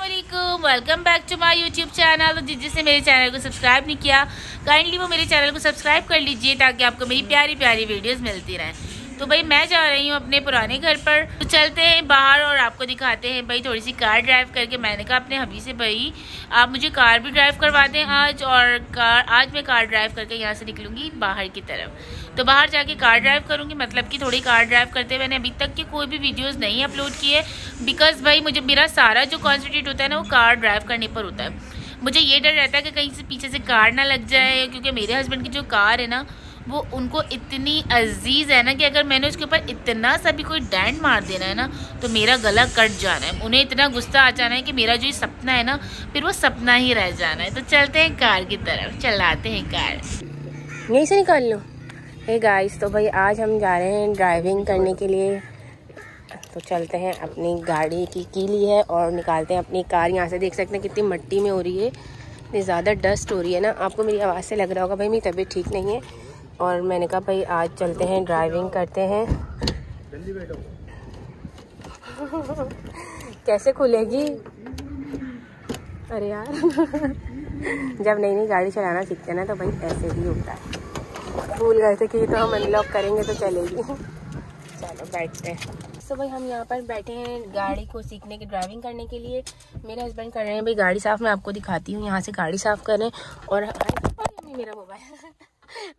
अस्सलामुअलैकुम, welcome back to my YouTube channel. तो जिसने मेरे चैनल को सब्सक्राइब नहीं किया, काइंडली वो मेरे चैनल को सब्सक्राइब कर लीजिए ताकि आपको मेरी प्यारी प्यारी वीडियोस मिलती रहें। तो भाई मैं जा रही हूँ अपने पुराने घर पर, तो चलते हैं बाहर और आपको दिखाते हैं भाई थोड़ी सी कार ड्राइव करके। मैंने कहा अपने हबी से भाई आप मुझे कार भी ड्राइव करवा दें आज, और आज मैं कार ड्राइव करके यहाँ से निकलूँगी बाहर की तरफ। तो बाहर जाके कार ड्राइव करूँगी, मतलब कि थोड़ी कार ड्राइव करते मैंने अभी तक के कोई भी वीडियोज़ नहीं अपलोड किए, बिकॉज भाई मुझे मेरा सारा जो कॉन्सेंट्रेट होता है ना वो कार ड्राइव करने पर होता है। मुझे ये डर रहता है कि कहीं से पीछे से कार ना लग जाए, क्योंकि मेरे हस्बैंड की जो कार है ना वो उनको इतनी अजीज़ है ना कि अगर मैंने उसके ऊपर इतना सा भी कोई डेंट मार देना है ना तो मेरा गला कट जाना है। उन्हें इतना गुस्सा आ जाना है कि मेरा जो ये सपना है ना फिर वो सपना ही रह जाना है। तो चलते हैं कार की तरफ, चलाते हैं कार। यहीं से निकाल लो। हे गाइस, तो भाई आज हम जा रहे हैं ड्राइविंग करने के लिए। तो चलते हैं, अपनी गाड़ी की ली है और निकालते हैं अपनी कार। यहाँ से देख सकते हैं कितनी मिट्टी में हो रही है, इतनी ज़्यादा डस्ट हो रही है ना। आपको मेरी आवाज़ से लग रहा होगा भाई मेरी तबीयत ठीक नहीं है, और मैंने कहा भाई आज चलते हैं ड्राइविंग करते हैं। कैसे खुलेगी? अरे यार जब नई नई गाड़ी चलाना सीखते हैं ना तो भाई ऐसे ही होता है। भूल गए थे कि तो हम अनलॉक करेंगे तो चलेगी। चलो बैठते हैं। तो भाई हम यहाँ पर बैठे हैं गाड़ी को सीखने की, ड्राइविंग करने के लिए। मेरे हस्बैंड कर रहे हैं भाई गाड़ी साफ़। मैं आपको दिखाती हूँ, यहाँ से गाड़ी साफ़ कर रहे हैं। और मेरा मोबाइल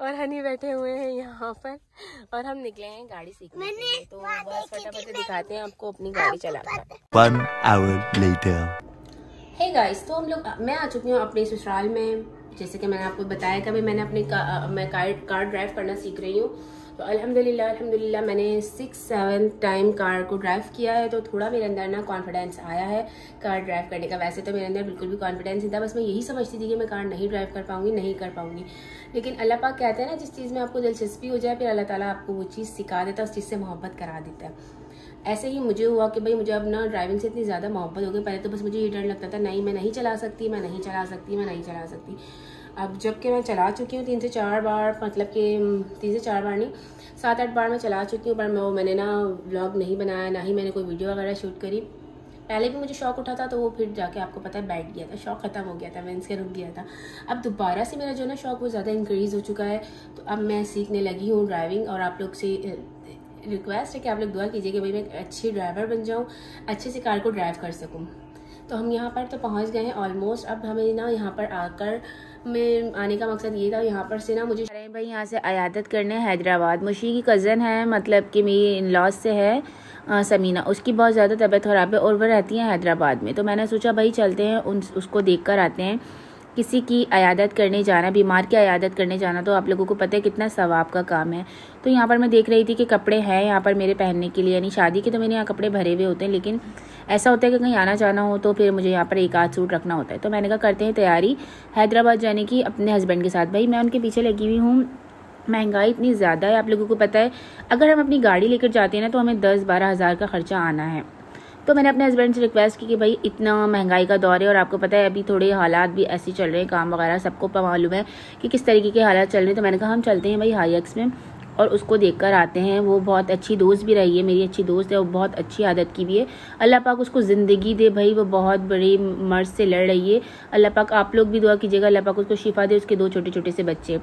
और हनी बैठे हुए हैं यहाँ पर, और हम निकले हैं गाड़ी सीखने के लिए। तो बस फटाफट दिखाते हैं आपको अपनी गाड़ी चलाकर। 1 hour later. हे गाइस, तो हम लोग मैं आ चुकी हूँ अपने ससुराल में। जैसे कि मैंने आपको बताया कि भाई मैंने अपने मैं कार ड्राइव करना सीख रही हूँ। तो अल्हम्दुलिल्लाह मैंने 6-7 टाइम कार को ड्राइव किया है। तो थोड़ा मेरे अंदर ना कॉन्फिडेंस आया है कार ड्राइव करने का। वैसे तो मेरे अंदर बिल्कुल भी कॉन्फिडेंस नहीं था, बस मैं यही समझती थी कि मैं कार नहीं ड्राइव कर पाऊँगी। लेकिन अल्लाह पाक कहते हैं ना, जिस चीज़ में आपको दिलचस्पी हो जाए फिर अल्लाह ताला आपको वो चीज़ सिखा देता है, उस चीज़ से मोहब्बत करा देता है। ऐसे ही मुझे हुआ कि भाई मुझे अब ना ड्राइविंग से इतनी ज़्यादा मोहब्बत हो गई। पहले तो बस मुझे ये डर लगता था, नहीं मैं नहीं चला सकती। अब जब कि मैं चला चुकी हूँ 3 से 4 बार, मतलब कि 3 से 4 बार नहीं 7-8 बार मैं चला चुकी हूँ। पर मैंने ना व्लॉग नहीं बनाया, ना ही मैंने कोई वीडियो वगैरह शूट करी। पहले भी मुझे शौक उठा था तो वो फिर जाके आपको पता है बैठ गया था, शौक ख़त्म हो गया था, मैं इसके रुक गया था। अब दोबारा से मेरा जो ना शौक वो ज़्यादा इंक्रीज़ हो चुका है। तो अब मैं सीखने लगी हूँ ड्राइविंग, और आप लोग से रिक्वेस्ट है कि आप लोग दुआ कीजिए कि भाई मैं एक अच्छी ड्राइवर बन जाऊँ, अच्छे से कार को ड्राइव कर सकूँ। तो हम यहाँ पर तो पहुँच गए हैं ऑलमोस्ट। अब हमें ना यहाँ पर आकर मैं आने का मकसद ये था, यहाँ पर से ना मुझे अरे भाई यहाँ से अयादत करने हैदराबाद। मुशी की कज़न है, मतलब कि मेरी इन लॉज से है समीना। उसकी बहुत ज़्यादा तबीयत ख़राब है और वह रहती है हैदराबाद में। तो मैंने सोचा भाई चलते हैं उसको देख कर आते हैं। किसी की अयादत करने जाना, बीमार की अयादत करने जाना, तो आप लोगों को पता है कितना सवाब का काम है। तो यहाँ पर मैं देख रही थी कि कपड़े हैं यहाँ पर मेरे पहनने के लिए, यानी शादी के तो मैंने यहाँ कपड़े भरे हुए होते हैं, लेकिन ऐसा होता है कि कहीं आना जाना हो तो फिर मुझे यहाँ पर एक आध सूट रखना होता है। तो मैंने कहा करते हैं तैयारी हैदराबाद जाने की अपने हस्बैंड के साथ। भाई मैं उनके पीछे लगी हुई हूँ। महंगाई इतनी ज़्यादा है, आप लोगों को पता है, अगर हम अपनी गाड़ी लेकर जाते हैं ना तो हमें 10-12 हज़ार का खर्चा आना है। तो मैंने अपने हस्बैंड से रिक्वेस्ट की कि भाई इतना महंगाई का दौर है और आपको पता है अभी थोड़े हालात भी ऐसे चल रहे हैं, काम वगैरह सबको मालूम है कि किस तरीके के हालात चल रहे हैं। तो मैंने कहा हम चलते हैं भाई हाईएक्स में और उसको देख कर आते हैं। वो बहुत अच्छी दोस्त भी रही है, मेरी अच्छी दोस्त है, वो बहुत अच्छी आदत की भी है। अल्लाह पाक उसको ज़िंदगी दे भाई, वो बहुत बड़ी मर्ज से लड़ रही है। अल्लाह पाक आप लोग भी दुआ कीजिएगा, अल्लाह पाक उसको शिफा दे, उसके 2 छोटे छोटे से बच्चे।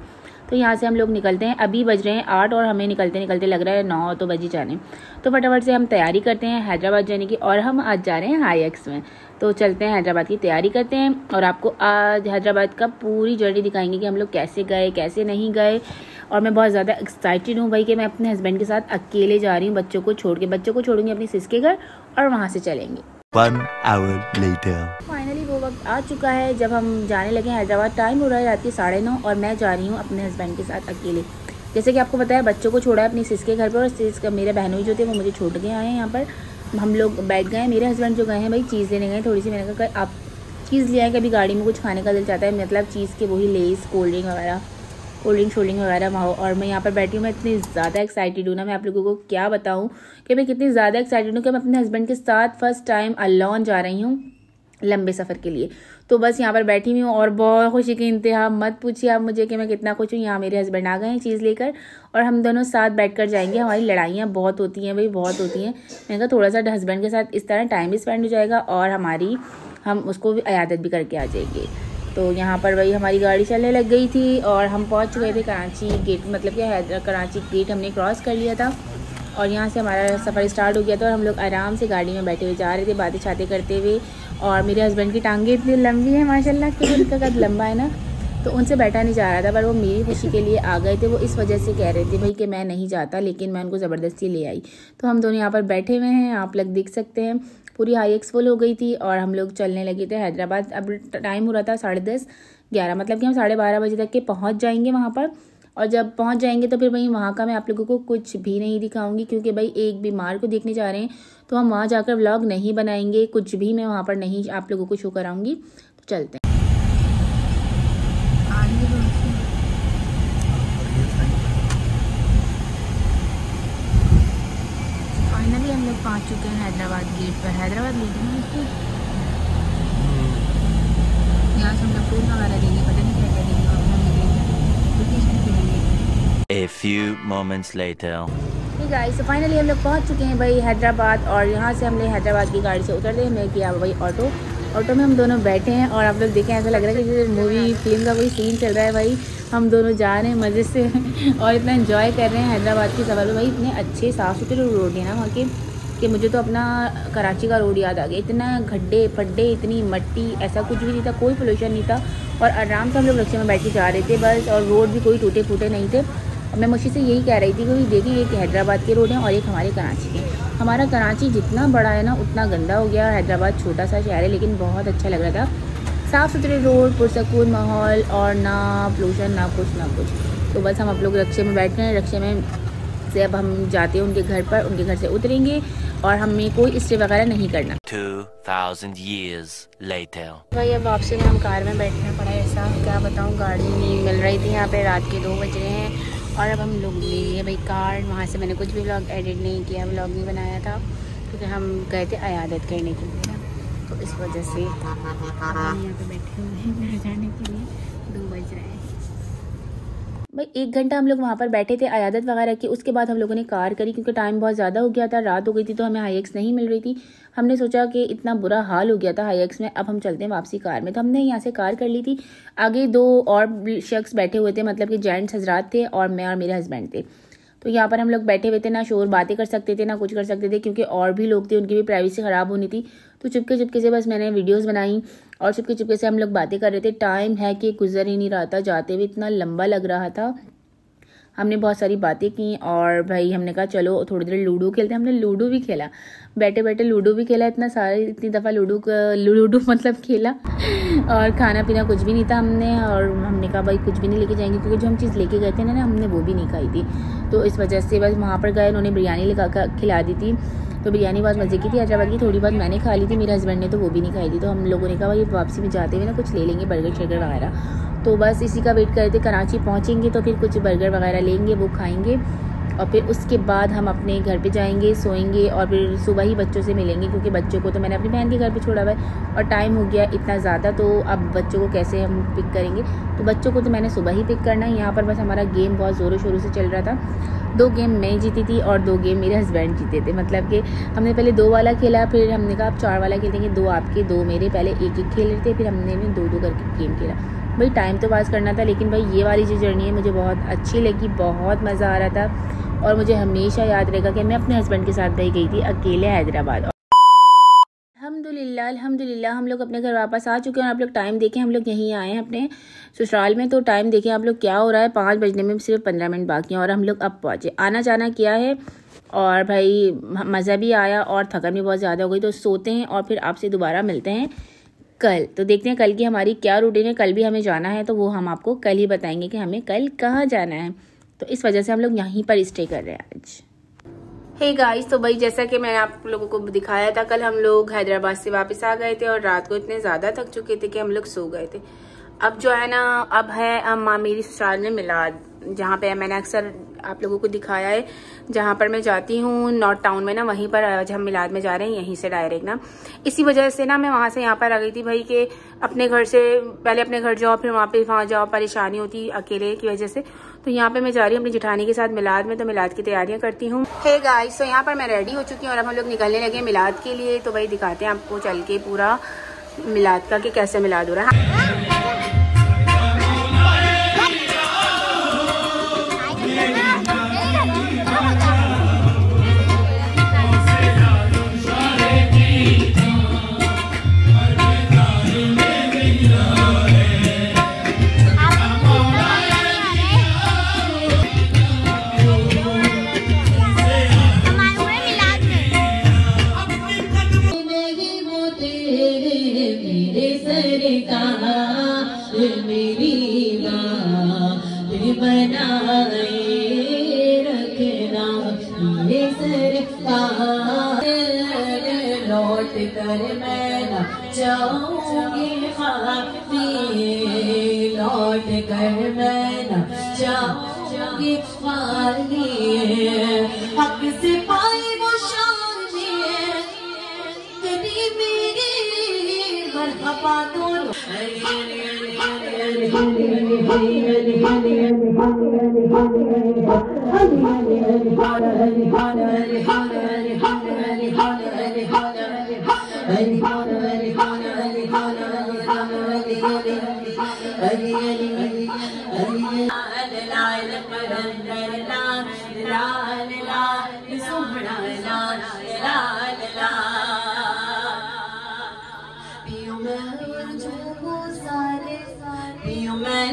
तो यहाँ से हम लोग निकलते हैं, अभी बज रहे हैं 8 और हमें निकलते निकलते लग रहा है 9 तो बज ही जाने। तो फटाफट से हम तैयारी करते हैं हैदराबाद जाने की, और हम आज जा रहे हैं हाईएक्स में। तो चलते हैं हैदराबाद की तैयारी करते हैं, और आपको आज हैदराबाद का पूरी जर्नी दिखाएंगे कि हम लोग कैसे गए कैसे नहीं गए। और मैं बहुत ज़्यादा एक्साइटेड हूँ भाई कि मैं अपने हस्बैंड के साथ अकेले जा रही हूँ, बच्चों को छोड़ के। बच्चों को छोड़ूंगी अपनी सिस के घर और वहाँ से चलेंगे। 1 hour later. फाइनली वो वक्त आ चुका है जब हम जाने लगे हैदराबाद। टाइम हो रहा है रात के 9:30 और मैं जा रही हूँ अपने हस्बैंड के साथ अकेले। जैसे कि आपको पता है बच्चों को छोड़ा है अपनी सिस के घर पर, और सिस का मेरे बहनोई जो थे वो मुझे छोड़ के आए हैं यहाँ पर। हम लोग बैठ गए। मेरे हस्बैंड जो गए हैं भाई चीज़ लेने गए थोड़ी सी। मैंने कहा आप चीज़ ले आए, कभी गाड़ी में कुछ खाने का दिल चाहता है, मतलब चीज़ के वही लेस कोल्ड ड्रिंक शोल्डिंग वगैरह। और मैं यहाँ पर बैठी हूँ, मैं इतनी ज़्यादा एक्साइटेड हूँ ना, मैं आप लोगों को क्या बताऊँ कि मैं कितनी ज़्यादा एक्साइटेड हूँ कि मैं अपने हस्बैंड के साथ फर्स्ट टाइम अलोन जा रही हूँ लंबे सफ़र के लिए। तो बस यहाँ पर बैठी हुई हूँ और बहुत खुशी की इंतहा मत पूछिए आप मुझे कि मैं कितना खुश हूँ। यहाँ मेरे हस्बैंड आ गए हैं चीज़ लेकर, और हम दोनों साथ बैठकर जाएंगे। हमारी लड़ाइयाँ बहुत होती हैं भाई, बहुत होती हैं। मैंने कहा थोड़ा सा हस्बैंड के साथ इस तरह टाइम भी स्पेंड हो जाएगा और हमारी हम उसको भी अयादत भी करके आ जाएंगे। तो यहाँ पर वही हमारी गाड़ी चलने लग गई थी और हम पहुँच चुके थे कराची गेट, मतलब कि कराची गेट हमने क्रॉस कर लिया था और यहाँ से हमारा सफ़र स्टार्ट हो गया था और हम लोग आराम से गाड़ी में बैठे हुए जा रहे थे, बातें छाते करते हुए। और मेरे हस्बैंड की टांगें इतनी लंबी हैं माशाल्लाह, क्योंकि उनका कद लंबा है ना, तो उनसे बैठा नहीं जा रहा था, पर वो मेरी खुशी के लिए आ गए थे। वो इस वजह से कह रहे थे भाई कि मैं नहीं जाता, लेकिन मैं उनको ज़बरदस्ती ले आई। तो हम दोनों यहाँ पर बैठे हुए हैं, आप लोग देख सकते हैं। पूरी हाईएक्स फुल हो गई थी और हम लोग चलने लगे थे हैदराबाद। अब टाइम हो रहा था 10:30 11, मतलब कि हम 12:30 बजे तक के पहुँच जाएंगे वहाँ पर। और जब पहुँच जाएंगे तो फिर वहीं वहाँ का मैं आप लोगों को कुछ भी नहीं दिखाऊंगी, क्योंकि भाई एक बीमार को देखने जा रहे हैं तो हम वहाँ जाकर व्लॉग नहीं बनाएंगे, कुछ भी मैं वहाँ पर नहीं आप लोगों को शो कराऊंगी। तो चलते हैं। फाइनली हम लोग पहुँच चुके हैं हैदराबाद गेट पर। हैदराबाद गेट में यहाँ से हम लोग टूर वगैरह देंगे, पता नहीं क्या क्या देंगे। A few moments later. ठीक है, तो फाइनली हम लोग पहुंच चुके हैं भाई हैदराबाद। और यहाँ से हमने हैदराबाद की गाड़ी से उतर दे, हमने किया भाई ऑटो में हम दोनों बैठे हैं। और आप लोग देखें, ऐसा लग रहा है कि जैसे मूवी फिल्म का कोई सीन चल रहा है भाई। हम दोनों जा रहे हैं मज़े से और इतना एंजॉय कर रहे हैं हैदराबाद की सफ़र में। भाई इतने अच्छे साफ़ सुथरे रोड है ना वहाँ के, कि मुझे तो अपना कराची का रोड याद आ गया। इतना गड्ढे पड्डे, इतनी मट्टी, ऐसा कुछ भी नहीं था, कोई पोल्यूशन नहीं था। और आराम से हम लोग रिक्शे में बैठ के जा रहे थे बस। और रोड भी कोई टूटे फूटे नहीं थे। मैं मुझे से यही कह रही थी कि देखें, एक हैदराबाद के रोड हैं और एक हमारे कराची के। हमारा कराची जितना बड़ा है ना उतना गंदा हो गया। हैदराबाद छोटा सा शहर है, लेकिन बहुत अच्छा लग रहा था। साफ़ सुथरे रोड, पुरसकून माहौल और ना पोल्यूशन ना कुछ। तो बस हम आप लोग रिक्शे में बैठ रहे हैं। रिक्शे में से अब हम जाते हैं उनके घर पर, उनके घर से उतरेंगे और हमें कोई स्टे वगैरह नहीं करना। 2000 years later. भाई अब वापसी में हम कार में बैठना पड़ा। ऐसा क्या बताऊँ, गाड़ी नहीं मिल रही थी यहाँ पे। रात के 2 बज रहे हैं और अब हम लोग ले लिए भाई कार। वहाँ से मैंने कुछ भी व्लॉग एडिट नहीं किया, व्लॉग नहीं बनाया था, क्योंकि हम गए थे अयादत करने के लिए ना, तो इस वजह से हम यहाँ पे बैठे हुए हैं घर जाने के लिए। 2 बज रहे हैं भाई। 1 घंटा हम लोग वहाँ पर बैठे थे अयादत वगैरह की। उसके बाद हम लोगों ने कार करी, क्योंकि टाइम बहुत ज़्यादा हो गया था, रात हो गई थी, तो हमें हाईएक्स नहीं मिल रही थी। हमने सोचा कि इतना बुरा हाल हो गया था हाईएक्स में, अब हम चलते हैं वापसी कार में। तो हमने यहाँ से कार कर ली थी। आगे 2 और शख्स बैठे हुए थे, मतलब कि जेंट्स हजरात थे और मैं और मेरे हस्बैंड थे। तो यहाँ पर हम लोग बैठे हुए थे, ना शोर बातें कर सकते थे ना कुछ कर सकते थे, क्योंकि और भी लोग थे, उनकी भी प्राइवेसी ख़राब होनी थी। तो चुपके से बस मैंने वीडियोस बनाई और चुपके से हम लोग बातें कर रहे थे। टाइम है कि गुजर ही नहीं रहा था, जाते हुए इतना लंबा लग रहा था। हमने बहुत सारी बातें की और भाई हमने कहा चलो थोड़ी देर लूडो खेलते हैं। हमने लूडो भी खेला, बैठे लूडो भी खेला। इतनी दफ़ा लूडो मतलब खेला। और खाना पीना कुछ भी नहीं था हमने। और हमने कहा भाई कुछ भी नहीं लेके जाएंगे, क्योंकि जो हम चीज़ लेके गए थे ना हमने वो भी नहीं खाई थी। तो इस वजह से बस वहाँ पर गए, उन्होंने बिरयानी लगा कर खिला दी थी। तो बिरयानी बहुत मज़े की थी हैदराबाद की। थोड़ी बहुत मैंने खा ली थी, मेरे हस्बैंड ने तो वो भी नहीं खाई थी। तो हम लोगों ने कहा भाई वापसी में जाते हुए ना कुछ ले लेंगे, बर्गर शर्गर वगैरह। तो बस इसी का वेट कर रहे थे। कराची पहुँचेंगे तो फिर कुछ बर्गर वगैरह लेंगे, वो खाएंगे और फिर उसके बाद हम अपने घर पे जाएंगे, सोएंगे और फिर सुबह ही बच्चों से मिलेंगे, क्योंकि बच्चों को तो मैंने अपनी बहन के घर पे छोड़ा हुआ है और टाइम हो गया इतना ज़्यादा। तो अब बच्चों को कैसे हम पिक करेंगे, तो बच्चों को तो मैंने सुबह ही पिक करना है। यहाँ पर बस हमारा गेम बहुत ज़ोरों शोरों से चल रहा था। 2 गेम मैं जीती थी और 2 गेम मेरे हस्बैंड जीते थे। मतलब कि हमने पहले 2 वाला खेला, फिर हमने कहा अब 4 वाला खेलेंगे। 2 आपके 2 मेरे, पहले 1-1 खेल रहे थे, फिर हमने भी 2-2 करके गेम खेला। भाई टाइम तो पास करना था, लेकिन भाई ये वाली जो जर्नी है मुझे बहुत अच्छी लगी, बहुत मज़ा आ रहा था। और मुझे हमेशा याद रहेगा कि मैं अपने हस्बैंड के साथ गई थी अकेले हैदराबाद। अल्हम्दुलिल्लाह हम लोग अपने घर वापस आ चुके हैं। और आप लोग टाइम देखें, हम लोग यहीं आए हैं अपने ससुराल में। तो टाइम देखें आप लोग क्या हो रहा है, 5 बजने में सिर्फ 15 मिनट बाकी हैं और हम लोग अब पहुँचे। आना जाना किया है और भाई मज़ा भी आया और थकान भी बहुत ज़्यादा हो गई। तो सोते हैं और फिर आपसे दोबारा मिलते हैं कल। तो देखते हैं कल की हमारी क्या रूटीन है। कल भी हमें जाना है, तो वो हम आपको कल ही बताएंगे कि हमें कल कहाँ जाना है। तो इस वजह से हम लोग यहीं पर स्टे कर रहे हैं आज। हे गाइस, तो भाई जैसा कि मैंने आप लोगों को दिखाया था, कल हम लोग हैदराबाद से वापस आ गए थे और रात को इतने ज़्यादा थक चुके थे कि हम लोग सो गए थे। अब जो है ना, अब है मेरी ससुराल में मिलाद, जहाँ पे मैंने अक्सर आप लोगों को दिखाया है, जहाँ पर मैं जाती हूँ नॉर्थ टाउन में ना, वहीं पर आज हम मिलाद में जा रहे हैं, यहीं से डायरेक्ट ना। इसी वजह से ना मैं वहाँ से यहाँ पर आ गई थी भाई, कि अपने घर से पहले अपने घर जाओ फिर वहाँ जाओ, परेशानी होती अकेले की वजह से। तो यहाँ पे मैं जा रही हूँ अपनी जेठानी के साथ मिलाद में, तो मिलाद की तैयारियां करती हूँ। हे गाइस, तो यहाँ पर मैं रेडी हो चुकी हूँ और अब हम लोग निकलने लगे मिलाद के लिए। तो भाई दिखाते हैं आपको चल के पूरा मिलाद का कि कैसे मिलाद हो रहा है। लौट कर मैं न जाऊंगी खाली, लौट कर मैं न जाऊंगी खाली, हक से पाई वो शान कभी मेरी मरहबा दोनों। मैं